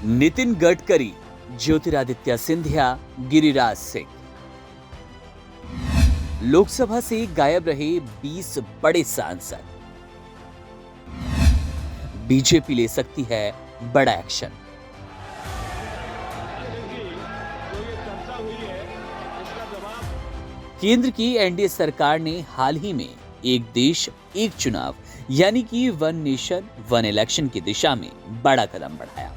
नितिन गडकरी, ज्योतिरादित्य सिंधिया, गिरिराज सिंह। लोकसभा से गायब रहे 20 बड़े सांसद। बीजेपी ले सकती है बड़ा एक्शन। केंद्र की एनडीए सरकार ने हाल ही में एक देश एक चुनाव यानी कि वन नेशन वन इलेक्शन की दिशा में बड़ा कदम बढ़ाया,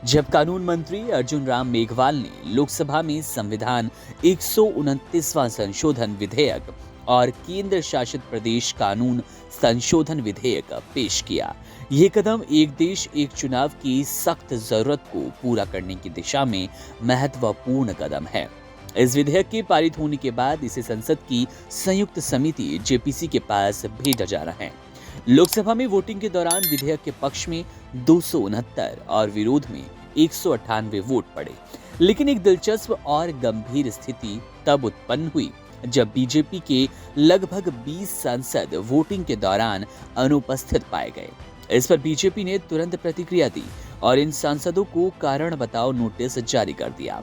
जब कानून मंत्री अर्जुन राम मेघवाल ने लोकसभा में संविधान 129वां संशोधन विधेयक और केंद्र शासित प्रदेश कानून संशोधन विधेयक पेश किया। ये कदम एक देश एक चुनाव की सख्त जरूरत को पूरा करने की दिशा में महत्वपूर्ण कदम है। इस विधेयक के पारित होने के बाद इसे संसद की संयुक्त समिति जेपीसी के पास भेजा जा रहा है। लोकसभा में वोटिंग के दौरान विधेयक के पक्ष में 269 और विरोध में 198 वोट पड़े, लेकिन एक दिलचस्प और गंभीर स्थिति तब उत्पन्न हुई जब बीजेपी के लगभग 20 सांसद वोटिंग के दौरान अनुपस्थित पाए गए। इस पर बीजेपी ने तुरंत प्रतिक्रिया दी और इन सांसदों को कारण बताओ नोटिस जारी कर दिया।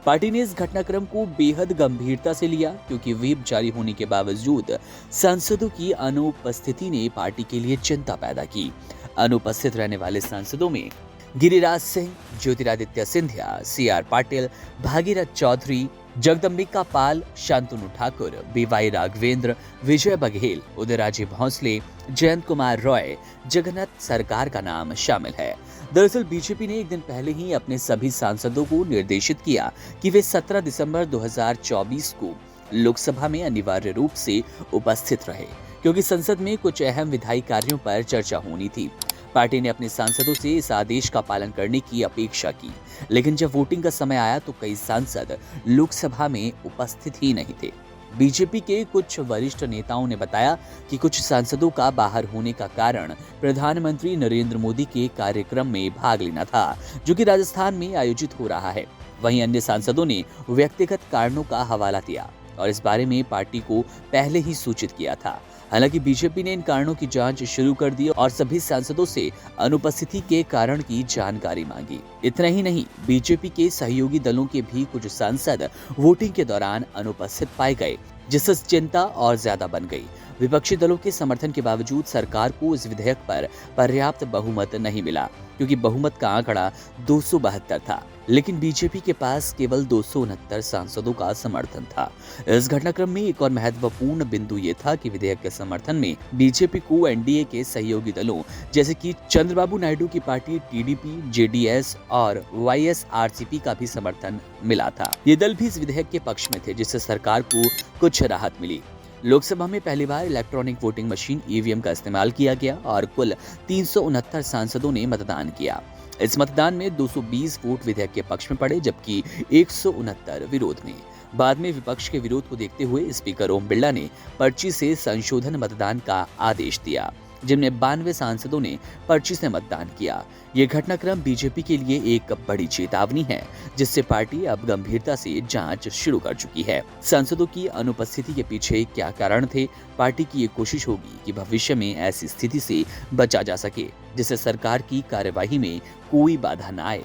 पार्टी ने इस घटनाक्रम को बेहद गंभीरता से लिया, क्योंकि व्हिप जारी होने के बावजूद सांसदों की अनुपस्थिति ने पार्टी के लिए चिंता पैदा की। अनुपस्थित रहने वाले सांसदों में गिरिराज सिंह, ज्योतिरादित्य सिंधिया, सीआर पाटिल, भागीरथ चौधरी, जगदम्बिका पाल, शांतनु ठाकुर, बीवाई राघवेंद्र, विजय बघेल, उदयराजे भोंसले, जयंत कुमार रॉय, जगन्नाथ सरकार का नाम शामिल है। दरअसल बीजेपी ने एक दिन पहले ही अपने सभी सांसदों को निर्देशित किया कि वे 17 दिसंबर 2024 को लोकसभा में अनिवार्य रूप से उपस्थित रहे, क्योंकि संसद में कुछ अहम विधायी कार्यों पर चर्चा होनी थी। पार्टी ने अपने सांसदों से इस आदेश का पालन करने की अपेक्षा की, लेकिन जब वोटिंग का समय आया तो कई सांसद लोकसभा में उपस्थित ही नहीं थे। बीजेपी के कुछ वरिष्ठ नेताओं ने बताया कि कुछ सांसदों का बाहर होने का कारण प्रधानमंत्री नरेंद्र मोदी के कार्यक्रम में भाग लेना था, जो कि राजस्थान में आयोजित हो रहा है। वहीं अन्य सांसदों ने व्यक्तिगत कारणों का हवाला दिया और इस बारे में पार्टी को पहले ही सूचित किया था। हालांकि बीजेपी ने इन कारणों की जांच शुरू कर दी और सभी सांसदों से अनुपस्थिति के कारण की जानकारी मांगी। इतना ही नहीं, बीजेपी के सहयोगी दलों के भी कुछ सांसद वोटिंग के दौरान अनुपस्थित पाए गए, जिससे चिंता और ज्यादा बन गई। विपक्षी दलों के समर्थन के बावजूद सरकार को इस विधेयक पर पर्याप्त बहुमत नहीं मिला, क्योंकि बहुमत का आंकड़ा 272 था, लेकिन बीजेपी के पास केवल 269 सांसदों का समर्थन था। इस घटनाक्रम में एक और महत्वपूर्ण बिंदु ये था कि विधेयक के समर्थन में बीजेपी को एनडीए के सहयोगी दलों जैसे कि चंद्रबाबू नायडू की पार्टी टीडीपी, जेडीएस और वाईएसआरसीपी का भी समर्थन मिला था। ये दल भी इस विधेयक के पक्ष में थे, जिससे सरकार को कुछ राहत मिली। लोकसभा में पहली बार इलेक्ट्रॉनिक वोटिंग मशीन ईवीएम का इस्तेमाल किया गया और कुल 369 सांसदों ने मतदान किया। इस मतदान में 220 वोट विधेयक के पक्ष में पड़े, जबकि 169 विरोध में। बाद में विपक्ष के विरोध को देखते हुए स्पीकर ओम बिरला ने पर्ची से संशोधन मतदान का आदेश दिया, जिनमें 92 सांसदों ने पर्ची से मतदान किया। ये घटनाक्रम बीजेपी के लिए एक बड़ी चेतावनी है, जिससे पार्टी अब गंभीरता से जांच शुरू कर चुकी है। सांसदों की अनुपस्थिति के पीछे क्या कारण थे? पार्टी की ये कोशिश होगी कि भविष्य में ऐसी स्थिति से बचा जा सके, जिससे सरकार की कार्यवाही में कोई बाधा न आए